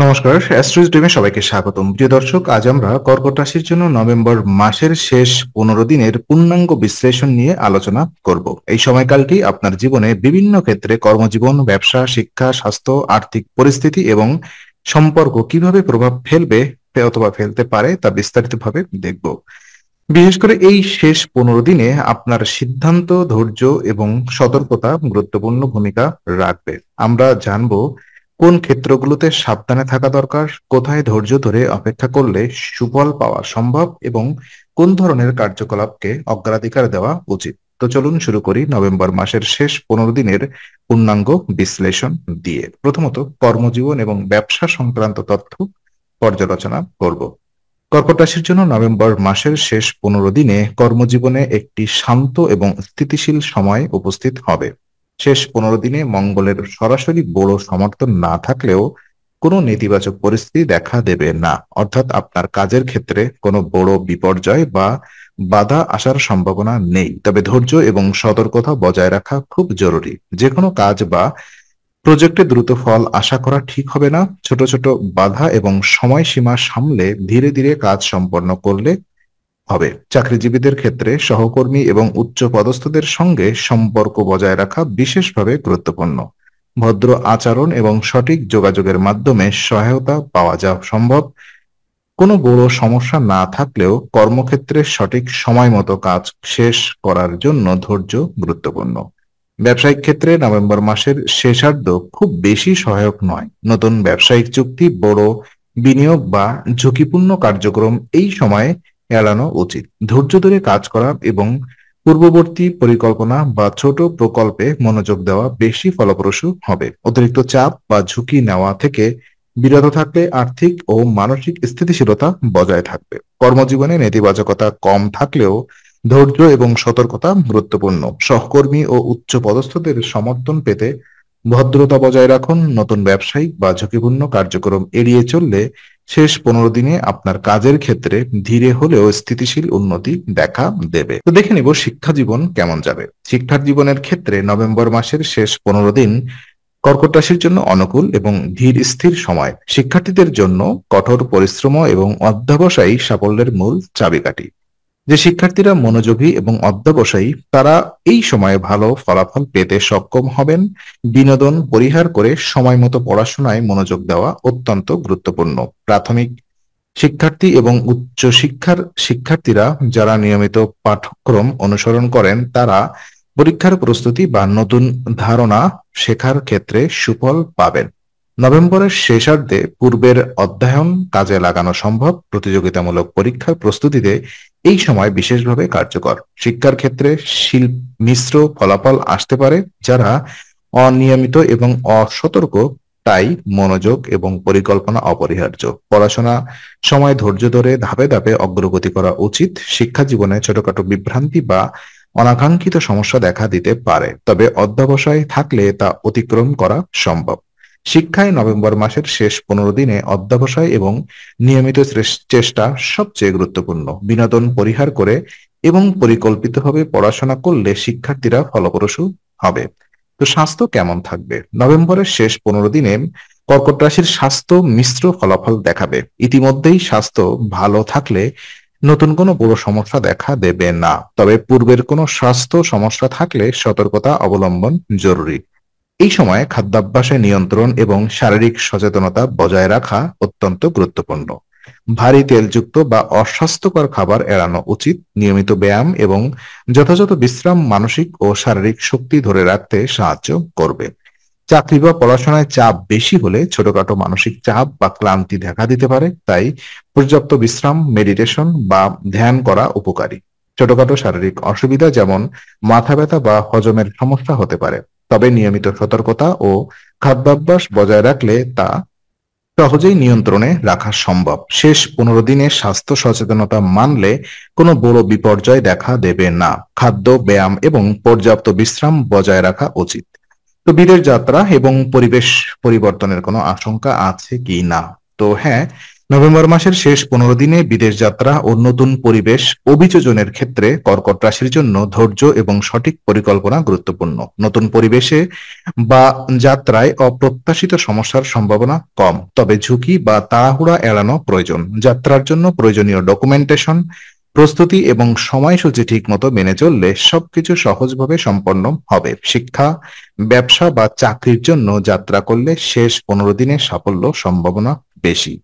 নমস্কার, অ্যাস্ট্রো ড্রিমে সবাইকে স্বাগতম। প্রিয় দর্শক, আজ আমরা কর্কট রাশির জন্য নভেম্বর মাসের শেষ 15 দিনের পূর্ণাঙ্গ বিশ্লেষণ নিয়ে আলোচনা করব। এই সময়কালটি আপনার জীবনে বিভিন্ন ক্ষেত্রে কর্মজীবন, ব্যবসা, শিক্ষা, স্বাস্থ্য, আর্থিক পরিস্থিতি এবং সম্পর্ক কিভাবে প্রভাব ফেলবে অথবা ফেলতে পারে তা বিস্তারিতভাবে দেখব। বিশেষ করে এই শেষ 15 দিনে আপনার সিদ্ধান্ত, ধৈর্য এবং সতর্কতা গুরুত্বপূর্ণ ভূমিকা রাখবে। আমরা জানবো কোন ক্ষেত্রগুলোতে সাবধানে থাকা দরকার, কোথায় ধৈর্য ধরে অপেক্ষা করলে সুফল পাওয়া সম্ভব এবং কোন ধরনের কার্যকলাপকে অগ্রাধিকার দেওয়া উচিত। তো চলুন শুরু করি নভেম্বর মাসের শেষ 15 দিনের পূর্ণাঙ্গ বিশ্লেষণ দিয়ে। প্রথমত কর্মজীবন এবং ব্যবসা সংক্রান্ত তথ্য পর্যালোচনা করব। কর্কট রাশির জন্য নভেম্বর মাসের শেষ 15 দিনে কর্মজীবনে একটি শান্ত এবং স্থিতিশীল সময় উপস্থিত হবে। শেষ 15 দিনে মঙ্গলের সরাসরি বড় সমর্থন না থাকলেও কোনো নেতিবাচক পরিস্থিতি দেখা দেবে না, অর্থাৎ আপনার কাজের ক্ষেত্রে কোনো বড় বিপর্যয় বা বাধা আসার সম্ভাবনা নেই। তবে ধৈর্য এবং সতর্কতা বজায় রাখা খুব জরুরি। যে কোনো কাজ বা প্রজেক্টে দ্রুত ফল আশা করা ঠিক হবে না। ছোট ছোট বাধা এবং সময়সীমা সামলে ধীরে ধীরে কাজ সম্পন্ন করলে হবে। চাকরিজীবীদের ক্ষেত্রে সহকর্মী এবং উচ্চ পদস্থদের সঙ্গে সম্পর্ক বজায় রাখা বিশেষভাবে গুরুত্বপূর্ণ। ভদ্র আচরণ এবং সঠিক যোগাযোগের মাধ্যমে সহায়তা পাওয়া যাওয়া সম্ভব। কোনো বড় সমস্যা না থাকলেও কর্মক্ষেত্রে সঠিক সময় মতো কাজ শেষ করার জন্য ধৈর্য গুরুত্বপূর্ণ। ব্যবসায়িক ক্ষেত্রে নভেম্বর মাসের শেষার্ধ খুব বেশি সহায়ক নয়। নতুন ব্যবসায়িক চুক্তি, বড় বিনিয়োগ বা ঝুঁকিপূর্ণ কার্যক্রম এই সময়ে এড়ানো উচিত। ধৈর্য ধরে কাজ করা এবং পূর্ববর্তী পরিকল্পনা বা ছোট প্রকল্পে মনোযোগ দেওয়া বেশি ফলপ্রসূ হবে। অতিরিক্ত চাপ বা ঝুঁকি নেওয়া থেকে বিরত থাকলে আর্থিক ও মানসিক স্থিতিশীলতা বজায় থাকবে। কর্মজীবনে নেতিবাচকতা কম থাকলেও ধৈর্য এবং সতর্কতা গুরুত্বপূর্ণ। সহকর্মী ও উচ্চ পদস্থদের সমর্থন পেতে ভদ্রতা বজায় রাখুন। নতুন ব্যবসায়িক বা ঝুঁকিপূর্ণ কার্যক্রম এড়িয়ে চললে শেষ 15 দিনে আপনার কাজের ক্ষেত্রে ধীরে হলেও স্থিতিশীল উন্নতি দেখা দেবে। তো দেখে নিব শিক্ষা জীবন কেমন যাবে। শিক্ষার জীবনের ক্ষেত্রে নভেম্বর মাসের শেষ 15 দিন কর্কট রাশির জন্য অনুকূল এবং ধীর স্থির সময়। শিক্ষার্থীদের জন্য কঠোর পরিশ্রম এবং অধ্যবসায়ী সাফল্যের মূল চাবিকাঠি। যে শিক্ষার্থীরা মনোযোগী এবং অধ্যবসায়ী তারা এই সময়ে ভালো ফলাফল পেতে সক্ষম হবেন। বিনোদন পরিহার করে সময় মতো পড়াশোনায় মনোযোগ দেওয়া অত্যন্ত গুরুত্বপূর্ণ। প্রাথমিক শিক্ষার্থী এবং উচ্চ শিক্ষার শিক্ষার্থীরা যারা নিয়মিত পাঠ্যক্রম অনুসরণ করেন তারা পরীক্ষার প্রস্তুতি বা নতুন ধারণা শেখার ক্ষেত্রে সুফল পাবেন। নভেম্বরের শেষার্ধে পূর্বের অধ্যয়ন কাজে লাগানো সম্ভব। প্রতিযোগিতামূলক পরীক্ষার প্রস্তুতিতে এই সময় বিশেষভাবে কার্যকর। শিক্ষার ক্ষেত্রে মিশ্র ফলাফল আসতে পারে। যারা অনিয়মিত এবং অসতর্ক তাই মনোযোগ এবং পরিকল্পনা অপরিহার্য। পড়াশোনা সময় ধৈর্য ধরে ধাপে ধাপে অগ্রগতি করা উচিত। শিক্ষা জীবনে ছোটখাটো বিভ্রান্তি বা অনাকাঙ্ক্ষিত সমস্যা দেখা দিতে পারে, তবে অধ্যবসায় থাকলে তা অতিক্রম করা সম্ভব। শিক্ষায় নভেম্বর মাসের শেষ 15 দিনে অধ্যবসায় এবং নিয়মিত চেষ্টা সবচেয়ে গুরুত্বপূর্ণ। বিনোদন পরিহার করে এবং পরিকল্পিতভাবে পড়াশোনা করলে শিক্ষার্থীরা ফলপ্রসূ হবে। তো স্বাস্থ্য কেমন থাকবে? নভেম্বরের শেষ 15 দিনে কর্কট রাশির স্বাস্থ্য মিশ্র ফলাফল দেখাবে। ইতিমধ্যেই স্বাস্থ্য ভালো থাকলে নতুন কোনো বড় সমস্যা দেখা দেবে না, তবে পূর্বের কোনো স্বাস্থ্য সমস্যা থাকলে সতর্কতা অবলম্বন জরুরি। এই সময়ে খাদ্যাভ্যাসে নিয়ন্ত্রণ এবং শারীরিক সচেতনতা বজায় রাখা অত্যন্ত গুরুত্বপূর্ণ। ভারী তেলযুক্ত বা অস্বাস্থ্যকর খাবার এড়ানো উচিত। নিয়মিত ব্যায়াম এবং যথাযথ বিশ্রাম মানসিক ও শারীরিক শক্তি ধরে রাখতে সাহায্য করবে। চাকরি বা পড়াশোনায় চাপ বেশি হলে ছোটখাটো মানসিক চাপ বা ক্লান্তি দেখা দিতে পারে, তাই পর্যাপ্ত বিশ্রাম, মেডিটেশন বা ধ্যান করা উপকারী। ছোটখাটো শারীরিক অসুবিধা যেমন মাথা ব্যথা বা হজমের সমস্যা হতে পারে, তবে নিয়মিত সতর্কতা ও খাদ্যাভ্যাস বজায় রাখলে তা সহজেই নিয়ন্ত্রণে রাখা সম্ভব। শেষ 15 দিনে স্বাস্থ্য সচেতনতা মানলে কোনো বড় বিপর্যয় দেখা দেবে না। খাদ্য, ব্যায়াম এবং পর্যাপ্ত বিশ্রাম বজায় রাখা উচিত। তো বিদেশ যাত্রা এবং পরিবেশ পরিবর্তনের কোনো আশঙ্কা আছে কি না? তো হ্যাঁ, নভেম্বর মাসের শেষ 15 দিনে বিদেশ যাত্রা ও নতুন পরিবেশ অভিযোজনের ক্ষেত্রে কর্কট রাশির জন্য ধৈর্য এবং সঠিক পরিকল্পনা গুরুত্বপূর্ণ। নতুন পরিবেশে বা যাত্রায় অপ্রত্যাশিত সমস্যার সম্ভাবনা কম, তবে ঝুঁকি বা তাড়াহুড়া এড়ানো প্রয়োজন। যাত্রার জন্য প্রয়োজনীয় ডকুমেন্টেশন, প্রস্তুতি এবং সময়সূচি ঠিকমতো মেনে চললে সবকিছু সহজভাবে সম্পন্ন হবে। শিক্ষা, ব্যবসা বা চাকরির জন্য যাত্রা করলে শেষ 15 দিনে সাফল্য সম্ভাবনা বেশি।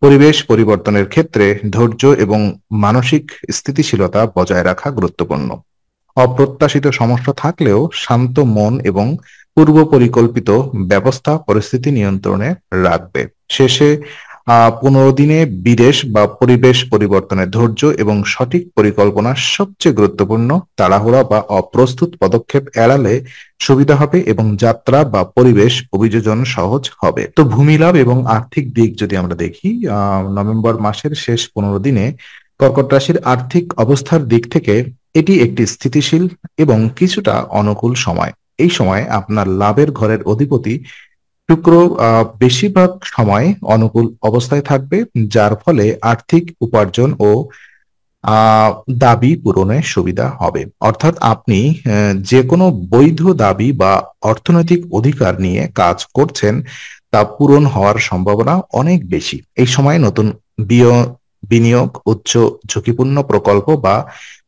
পরিবেশ পরিবর্তনের ক্ষেত্রে ধৈর্য এবং মানসিক স্থিতিশীলতা বজায় রাখা গুরুত্বপূর্ণ। অপ্রত্যাশিত সমস্যা থাকলেও শান্ত মন এবং পূর্ব পরিকল্পিত ব্যবস্থা পরিস্থিতি নিয়ন্ত্রণে রাখবে। শেষে 15 দিনে বিদেশ বা পরিবেশ পরিবর্তনের ধৈর্য এবং সঠিক পরিকল্পনা সবচেয়ে গুরুত্বপূর্ণ। তাড়াহুড়া বা অপ্রস্তুত পদক্ষেপ এড়ালে সুবিধা হবে এবং যাত্রা বা পরিবেশ অভিযোজন সহজ হবে। তো ভূমি লাভ এবং আর্থিক দিক যদি আমরা দেখি, নভেম্বর মাসের শেষ 15 দিনে কর্কট রাশির আর্থিক অবস্থার দিক থেকে এটি একটি স্থিতিশীল এবং কিছুটা অনুকূল সময়। এই সময় আপনার লাভের ঘরের অধিপতি শুক্র বেশিরভাগ সময় অনুকূল অবস্থায় থাকবে, যার ফলে আর্থিক উপার্জন ও আহ দাবি পূরণে সুবিধা হবে। অর্থাৎ আপনি যে কোনো বৈধ দাবি বা অর্থনৈতিক অধিকার নিয়ে কাজ করছেন তা পূরণ হওয়ার সম্ভাবনা অনেক বেশি। এই সময় নতুন বিনিয়োগ, উচ্চ ঝুঁকিপূর্ণ প্রকল্প বা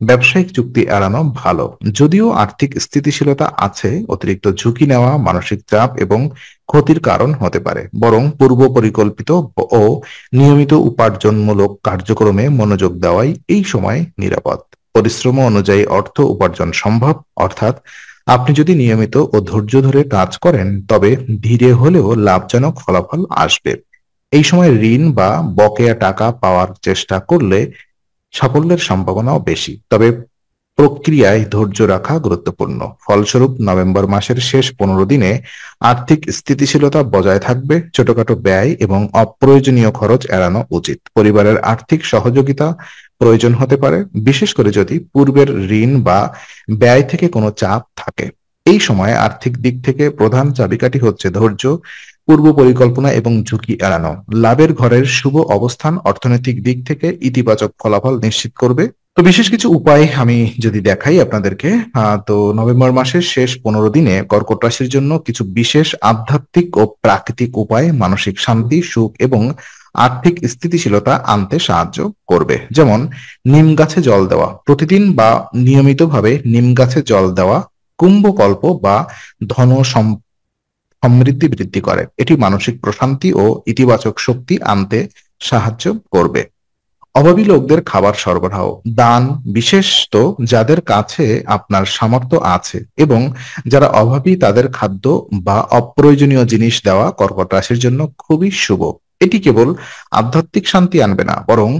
ব্যবসায়িক চুক্তি এড়ানো ভালো। যদিও আর্থিক স্থিতিশীলতা আছে, অতিরিক্ত ঝুঁকি নেওয়া মানসিক চাপ এবং ক্ষতির কারণ হতে পারে। বরং পূর্ব পরিকল্পিত ও নিয়মিত উপার্জনমূলক কার্যক্রমে মনোযোগ দেওয়াই এই সময় নিরাপদ। পরিশ্রম অনুযায়ী অর্থ উপার্জন সম্ভব, অর্থাৎ আপনি যদি নিয়মিত ও ধৈর্য ধরে কাজ করেন তবে ধীরে হলেও লাভজনক ফলাফল আসবে। এই সময় ঋণ বা বকেয়া টাকা পাওয়ার চেষ্টা করলে সাফল্যের সম্ভাবনাও বেশি, তবে প্রক্রিয়ায় ধৈর্য রাখা গুরুত্বপূর্ণ। ফলস্বরূপ নভেম্বর মাসের শেষ 15 দিনে আর্থিক স্থিতিশীলতা বজায় থাকবে। ছোটখাটো ব্যয় এবং অপ্রয়োজনীয় খরচ এড়ানো উচিত। পরিবারের আর্থিক সহযোগিতা প্রয়োজন হতে পারে, বিশেষ করে যদি পূর্বের ঋণ বা ব্যয় থেকে কোনো চাপ থাকে। এই সময় আর্থিক দিক থেকে প্রধান চাবিকাঠি হচ্ছে ধৈর্য, পূর্ব পরিকল্পনা এবং ঝুঁকি এড়ানো। লাভের ঘরের শুভ অবস্থান অর্থনৈতিক দিক থেকে ইতিবাচক ফলাফল নিশ্চিত করবে। তো বিশেষ কিছু উপায় আমি যদি দেখাই আপনাদেরকে, তো নভেম্বর মাসের শেষ 15 দিনে কর্কট রাশির জন্য কিছু বিশেষ আধ্যাত্মিক ও প্রাকৃতিক উপায় মানসিক শান্তি, সুখ এবং আর্থিক স্থিতিশীলতা আনতে সাহায্য করবে। যেমন নিম গাছে জল দেওয়া, প্রতিদিন বা নিয়মিতভাবে নিম গাছে জল দেওয়া কুম্ভকল্প বা ধন সমৃদ্ধি বৃদ্ধি করে। এটি মানসিক প্রশান্তি ও ইতিবাচক শক্তি আনতে সাহায্য করবে। অভাবী লোকদের খাবার সরবরাহ, দান, বিশেষত যাদের কাছে আপনার সামর্থ্য আছে এবং যারা অভাবী তাদের খাদ্য বা অপ্রয়োজনীয় জিনিস দেওয়া কর্কট রাশির জন্য খুবই শুভ। এটি কেবল আধ্যাত্মিক শান্তি আনবে না, বরং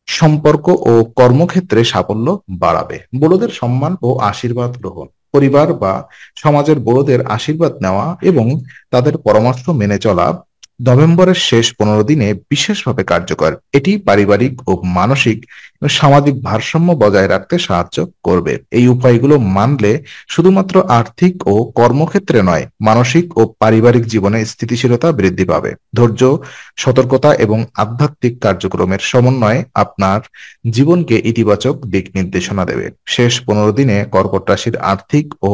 সম্পর্ক ও কর্মক্ষেত্রে সাফল্য বাড়াবে। বড়দের সম্মান ও আশীর্বাদ গ্রহণ, পরিবার বা সমাজের বড়দের আশীর্বাদ নেওয়া এবং তাদের পরামর্শ মেনে চলা নভেম্বরের শেষ 15 দিনে বিশেষভাবে কার্যকর। এটি পারিবারিক ও মানসিক সামাজিক ভারসাম্য বজায় রাখতে সাহায্য করবে। এই উপায়গুলো মানলে শুধুমাত্র আর্থিক ও কর্মক্ষেত্রে নয়, মানসিক ও পারিবারিক জীবনে স্থিতিশীলতা বৃদ্ধি পাবে। ধৈর্য, সতর্কতা এবং আধ্যাত্মিক কার্যক্রমের সমন্বয়ে আপনার জীবনকে ইতিবাচক দিক নির্দেশনা দেবে। শেষ 15 দিনে কর্কট রাশির আর্থিক ও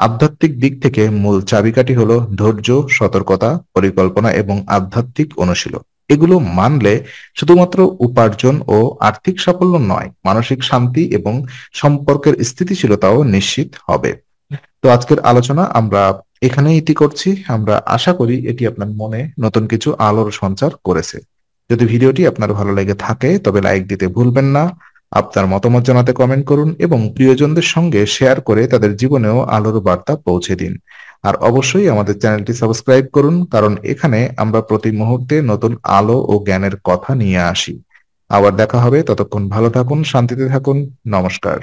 আধ্যাত্মিক দিক থেকে মূল চাবিকাঠি হলো ধৈর্য, সতর্কতা, পরিকল্পনা এবং আধ্যাত্মিক অনুশীলন। এগুলো মানলে শুধুমাত্র উপার্জন ও আর্থিক সাফল্য নয়, মানসিক শান্তি এবং সম্পর্কের স্থিতিশীলতাও নিশ্চিত হবে। তো আজকের আলোচনা আমরা এখানেই ইতি করছি। আমরা আশা করি এটি আপনার মনে নতুন কিছু আলোর সঞ্চার করেছে। যদি ভিডিওটি আপনার ভালো লেগে থাকে তবে লাইক দিতে ভুলবেন না। আপনার মতামত জানাতে কমেন্ট করুন এবং প্রিয়জনদের সঙ্গে শেয়ার করে তাদের জীবনেও আলোর বার্তা পৌঁছে দিন। আর অবশ্যই আমাদের চ্যানেলটি সাবস্ক্রাইব করুন, কারণ এখানে আমরা প্রতি মুহূর্তে নতুন আলো ও জ্ঞানের কথা নিয়ে আসি। আবার দেখা হবে, ততক্ষণ ভালো থাকুন, শান্তিতে থাকুন। নমস্কার।